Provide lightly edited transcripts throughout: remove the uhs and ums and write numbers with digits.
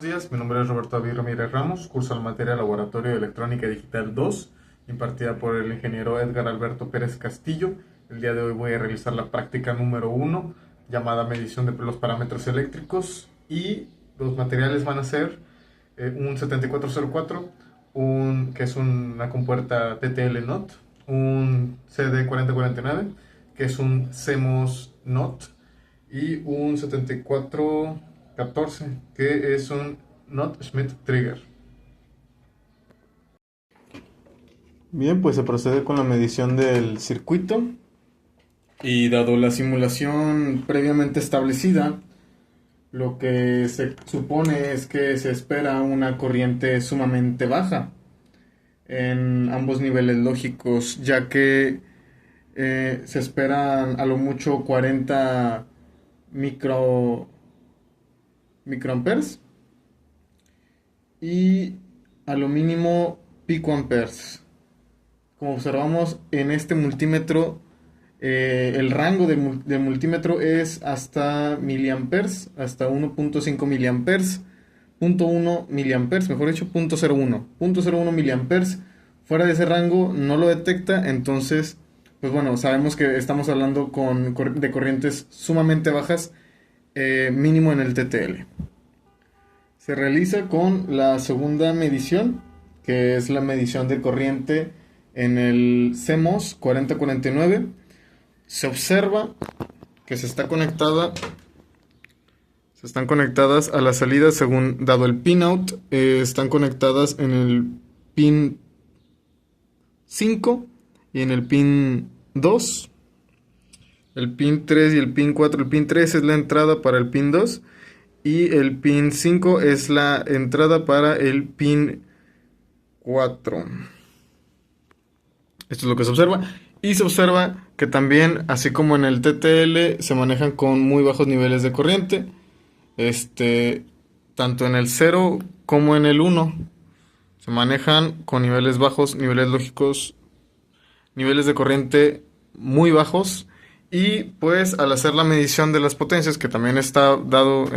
Buenos días, mi nombre es Roberto David Ramírez Ramos, curso la materia Laboratorio de Electrónica Digital 2, impartida por el ingeniero Edgar Alberto Pérez Castillo. El día de hoy voy a realizar la práctica número 1, llamada medición de los parámetros eléctricos, y los materiales van a ser un 7404, que es una compuerta TTL NOT, un CD4049, que es un CMOS NOT, y un 7414, que es un Not Schmidt Trigger. Bien, pues se procede con la medición del circuito y dado la simulación previamente establecida, lo que se supone es que se espera una corriente sumamente baja en ambos niveles lógicos, ya que se esperan a lo mucho 40 microamperes y a lo mínimo picoamperes. Como observamos en este multímetro, el rango del multímetro es hasta miliamperes, hasta 1.5 miliamperes, 0.1 miliamperes, mejor dicho, 0.01 miliamperes. Fuera de ese rango no lo detecta, entonces, pues bueno, sabemos que estamos hablando de corrientes sumamente bajas, mínimo en el TTL. Se realiza con la segunda medición, que es la medición de corriente en el CMOS 4049. Se observa que se están conectadas a la salida según dado el pinout. Están conectadas en el pin 5 y en el pin 2. El pin 3 y el pin 4. El pin 3 es la entrada para el pin 2 y el pin 5 es la entrada para el pin 4. Esto es lo que se observa. Y se observa que también, así como en el TTL, se manejan con muy bajos niveles de corriente. Tanto en el 0 como en el 1. Se manejan con niveles bajos, niveles lógicos, niveles de corriente muy bajos. Y pues al hacer la medición de las potencias, que también está dado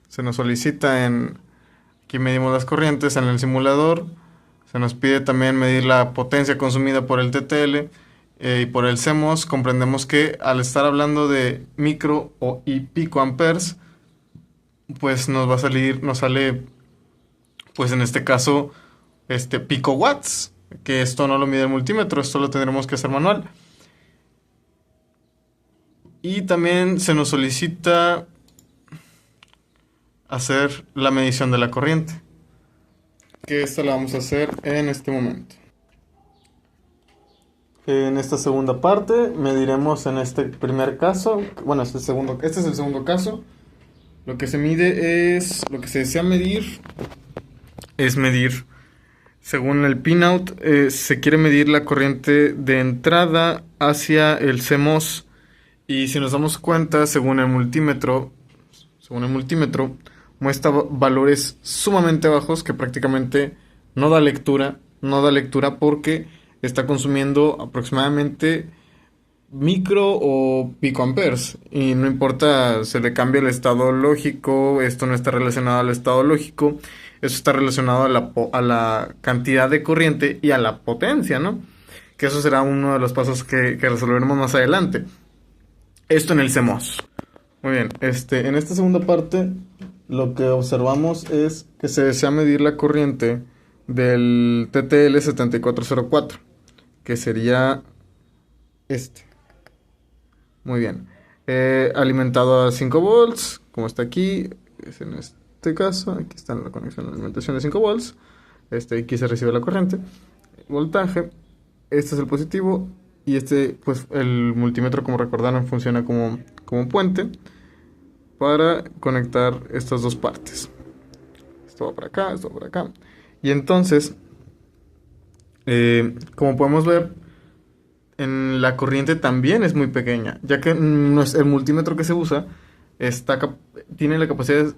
se nos solicita aquí medimos las corrientes en el simulador. Se nos pide también medir la potencia consumida por el TTL y por el CMOS. Comprendemos que al estar hablando de micro y picoamperes, pues nos sale, pues en este caso, picowatts, que esto no lo mide el multímetro, esto lo tendremos que hacer manual. Y también se nos solicita hacer la medición de la corriente, que esta la vamos a hacer en este momento. En esta segunda parte mediremos en este primer caso, bueno, este es el segundo caso. Lo que se desea medir es medir, según el pinout, se quiere medir la corriente de entrada hacia el CMOS. Y si nos damos cuenta, según el multímetro muestra valores sumamente bajos que prácticamente no da lectura porque está consumiendo aproximadamente micro o picoamperes, y no importa, se le cambia el estado lógico, esto no está relacionado al estado lógico, eso está relacionado a la cantidad de corriente y a la potencia, ¿no? Que eso será uno de los pasos que resolveremos más adelante. Esto en el CMOS. Muy bien, en esta segunda parte lo que observamos es que se desea medir la corriente del TTL 7404, que sería Muy bien. Alimentado a 5 volts, como está aquí, es en este caso, aquí está la conexión de alimentación de 5 volts. Aquí se recibe la corriente, voltaje. Este es el positivo y pues el multímetro, como recordaron, funciona como un puente para conectar estas dos partes. Esto va por acá, esto va por acá. Y entonces, como podemos ver, en la corriente también es muy pequeña, ya que el multímetro que se usa tiene la capacidad,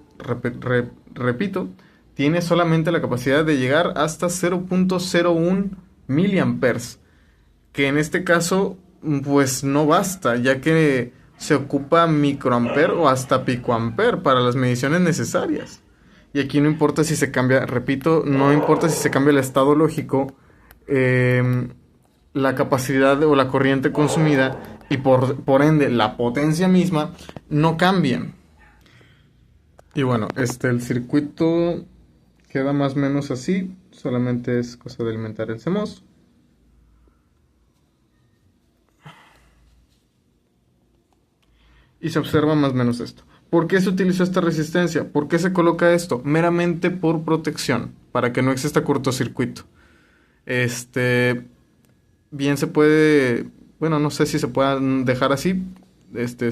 repito, tiene solamente la capacidad de llegar hasta 0.01 miliamperes, que en este caso pues no basta, ya que se ocupa microamper o hasta picoamper para las mediciones necesarias. Y aquí no importa si se cambia, repito, no importa si se cambia el estado lógico, la capacidad o la corriente consumida y por ende la potencia misma no cambian. Y bueno, el circuito queda más o menos así, solamente es cosa de alimentar el CMOS. Y se observa más o menos esto. ¿Por qué se utilizó esta resistencia? ¿Por qué se coloca esto? Meramente por protección, para que no exista cortocircuito. Bien se puede, bueno, no sé si se puedan dejar así,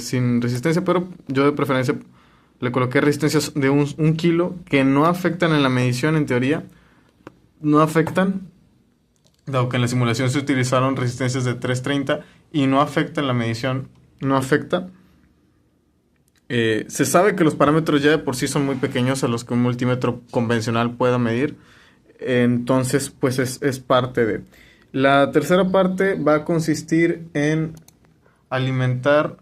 sin resistencia, pero yo de preferencia le coloqué resistencias de un kilo que no afectan en la medición, en teoría, no afectan, dado que en la simulación se utilizaron resistencias de 330 y no afecta en la medición, no afecta. Se sabe que los parámetros ya de por sí son muy pequeños a los que un multímetro convencional pueda medir. Entonces, pues es parte de. La tercera parte va a consistir en alimentar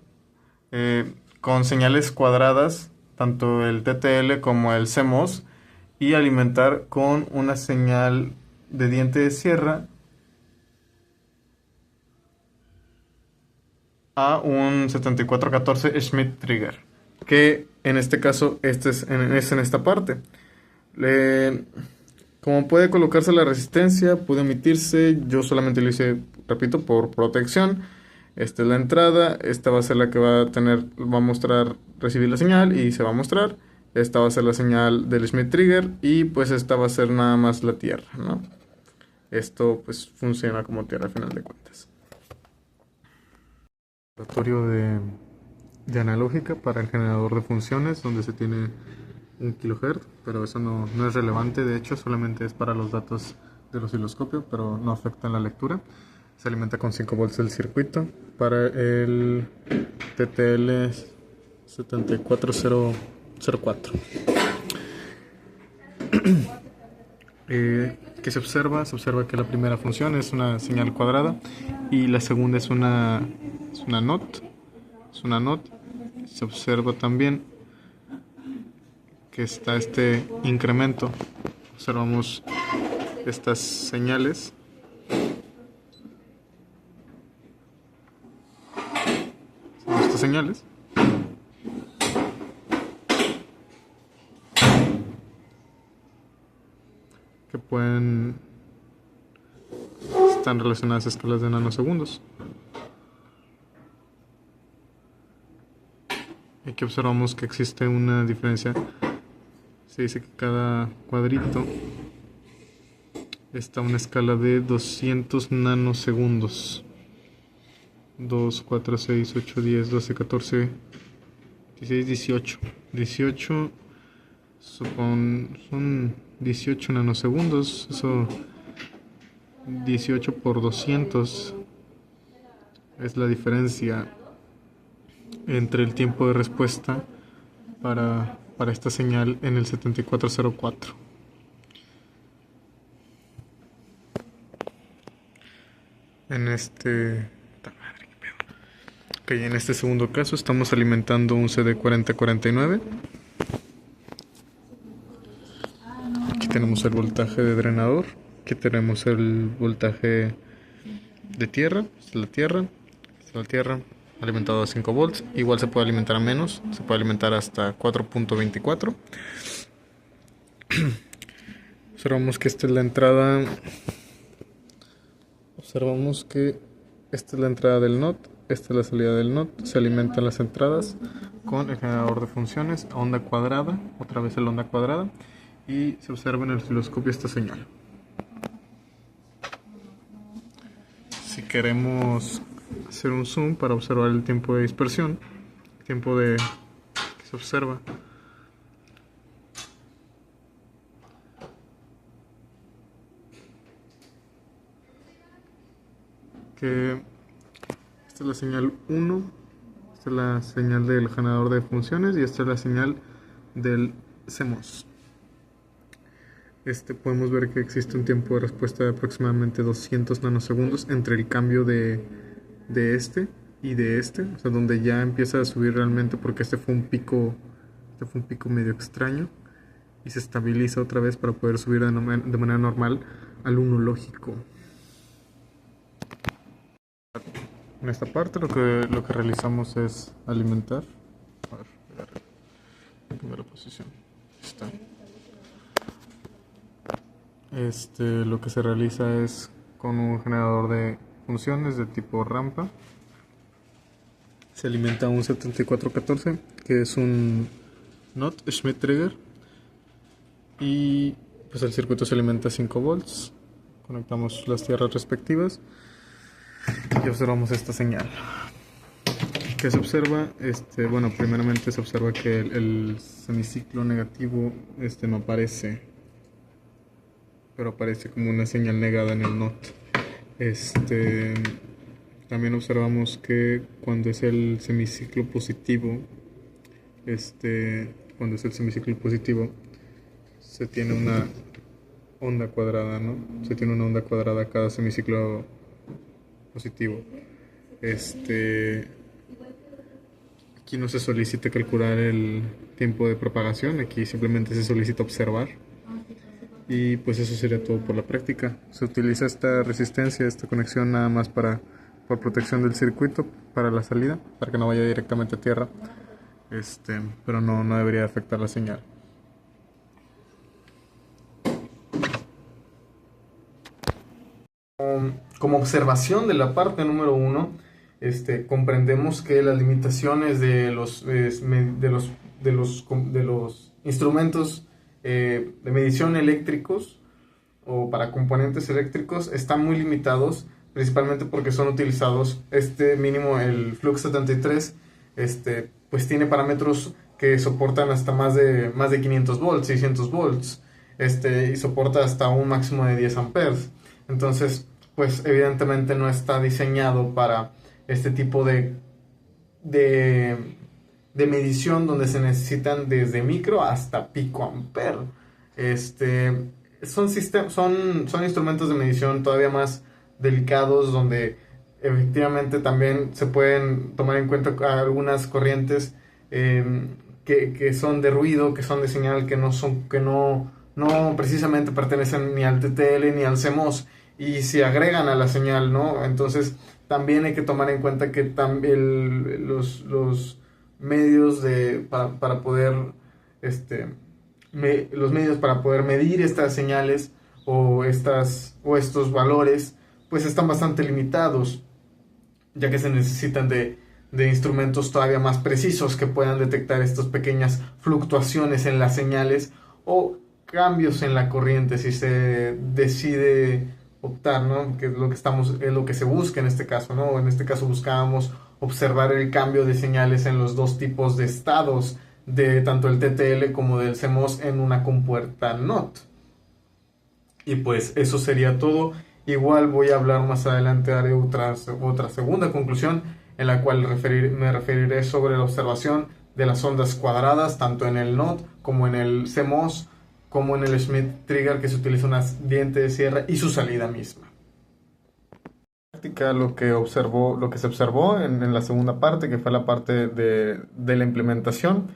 con señales cuadradas tanto el TTL como el CMOS y alimentar con una señal de diente de sierra a un 7414 Schmidt Trigger, que en este caso es en esta parte. Como puede colocarse la resistencia, puede emitirse, yo solamente lo hice, repito, por protección. Esta es la entrada, esta va a ser la que va a mostrar recibir la señal y se va a mostrar. Esta va a ser la señal del Schmidt Trigger y pues esta va a ser nada más la tierra, ¿no? Esto pues funciona como tierra a final de cuentas. Laboratorio de analógica para el generador de funciones donde se tiene 1 kHz, pero eso no es relevante, de hecho solamente es para los datos del osciloscopio, pero no afecta en la lectura. Se alimenta con 5 volts del circuito. Para el TTL 74004. ¿Qué se observa? Se observa que la primera función es una señal cuadrada y la segunda es una NOT. Es una NOT. Se observa también que está este incremento. Observamos estas señales. Estas señales. Que están relacionadas a escalas de nanosegundos. Aquí observamos que existe una diferencia. Se dice que cada cuadrito está a una escala de 200 nanosegundos. 2, 4, 6, 8, 10, 12, 14, 16, 18. 18 son 18 nanosegundos. Eso 18 por 200 es la diferencia entre el tiempo de respuesta para esta señal en el 7404. En este segundo caso estamos alimentando un CD4049. Aquí tenemos el voltaje de drenador. Aquí tenemos el voltaje de tierra. Esta es la tierra. Alimentado a 5 volts. Igual se puede alimentar a menos. Se puede alimentar hasta 4.24. Observamos que esta es la entrada. Observamos que esta es la entrada del NOT. Esta es la salida del NOT. Se alimentan las entradas con el generador de funciones a onda cuadrada. Otra vez el onda cuadrada. Y se observa en el osciloscopio esta señal. Si queremos hacer un zoom para observar el tiempo de dispersión, el tiempo que se observa, que esta es la señal 1, esta es la señal del generador de funciones y esta es la señal del CMOS. Podemos ver que existe un tiempo de respuesta de aproximadamente 200 nanosegundos entre el cambio de y de este, o sea, donde ya empieza a subir realmente porque este fue un pico medio extraño y se estabiliza otra vez para poder subir de manera normal al uno lógico. En esta parte lo que realizamos es alimentar. A ver, voy a cambiar la posición. Ahí está. Lo que se realiza es con un generador de funciones de tipo rampa. Se alimenta un 7414, que es un NOT Schmidt Trigger. Y pues el circuito se alimenta a 5 volts. Conectamos las tierras respectivas y observamos esta señal. ¿Qué se observa? Bueno, primeramente se observa que el semiciclo negativo no aparece, pero aparece como una señal negada en el NOT. También observamos que cuando es el semiciclo positivo, se tiene una onda cuadrada, ¿no? Se tiene una onda cuadrada cada semiciclo positivo. Aquí no se solicita calcular el tiempo de propagación, aquí simplemente se solicita observar. Y pues eso sería todo por la práctica. Se utiliza esta resistencia, esta conexión nada más por protección del circuito, para la salida, para que no vaya directamente a tierra. Pero no debería afectar la señal. Como observación de la parte número 1, comprendemos que las limitaciones de los instrumentos de medición eléctricos o para componentes eléctricos están muy limitados, principalmente porque son utilizados, mínimo el Flux 73, pues tiene parámetros que soportan hasta más de 500 volts, 600 volts, y soporta hasta un máximo de 10 amperes. Entonces, pues evidentemente no está diseñado para este tipo de medición donde se necesitan desde micro hasta picoamper. Son instrumentos de medición todavía más delicados, donde efectivamente también se pueden tomar en cuenta algunas corrientes que son de ruido, que son de señal, que no precisamente pertenecen ni al TTL ni al CMOS, y se agregan a la señal, ¿no? Entonces también hay que tomar en cuenta que los medios para poder los medios para poder medir estas señales o estos valores, pues están bastante limitados, ya que se necesitan de instrumentos todavía más precisos que puedan detectar estas pequeñas fluctuaciones en las señales o cambios en la corriente si se decide optar, ¿no? Que es lo que se busca en este caso, ¿no? En este caso buscábamos observar el cambio de señales en los dos tipos de estados de tanto el TTL como del CMOS en una compuerta NOT. Y pues eso sería todo. Igual voy a hablar más adelante, haré otra segunda conclusión en la cual me referiré sobre la observación de las ondas cuadradas tanto en el NOT como en el CMOS como en el Schmidt Trigger, que se utiliza un diente de sierra y su salida misma. Lo que se observó en la segunda parte, que fue la parte de la implementación,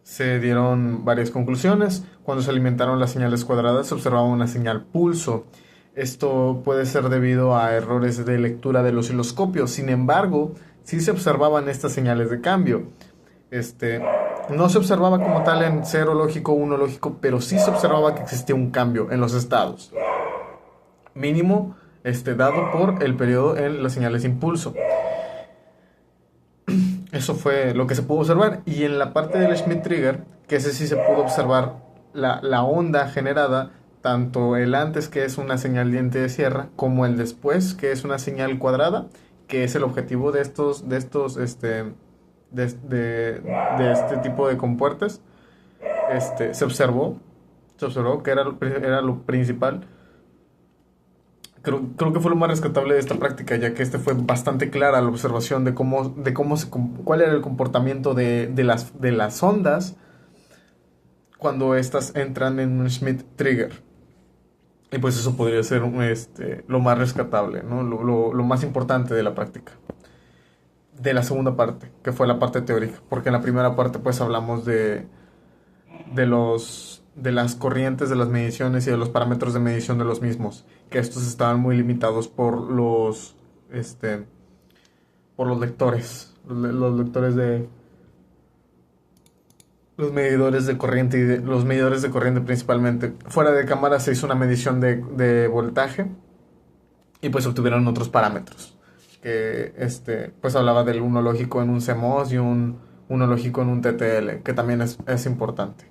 se dieron varias conclusiones. Cuando se alimentaron las señales cuadradas, se observaba una señal pulso. Esto puede ser debido a errores de lectura del osciloscopio. Sin embargo, sí se observaban estas señales de cambio. No se observaba como tal en 0 lógico, 1 lógico, pero sí se observaba que existía un cambio en los estados mínimo, dado por el periodo en las señales de impulso. Eso fue lo que se pudo observar. Y en la parte del Schmidt Trigger, que ese sí se pudo observar la onda generada, tanto el antes, que es una señal diente de sierra, como el después, que es una señal cuadrada, que es el objetivo de este tipo de compuertas. Se observó que era lo principal. Creo que fue lo más rescatable de esta práctica, ya que fue bastante clara la observación de cuál era el comportamiento de las ondas cuando estas entran en un Schmidt Trigger. Y pues eso podría ser lo más rescatable, ¿no? Lo más importante de la práctica. de la segunda parte, que fue la parte teórica, porque en la primera parte pues hablamos de las corrientes de las mediciones y de los parámetros de medición de los mismos, que estos estaban muy limitados por los lectores, los lectores de los medidores de corriente los medidores de corriente principalmente. Fuera de cámara se hizo una medición de voltaje y pues obtuvieron otros parámetros que pues hablaba del uno lógico en un CMOS y un uno lógico en un TTL, que también es importante.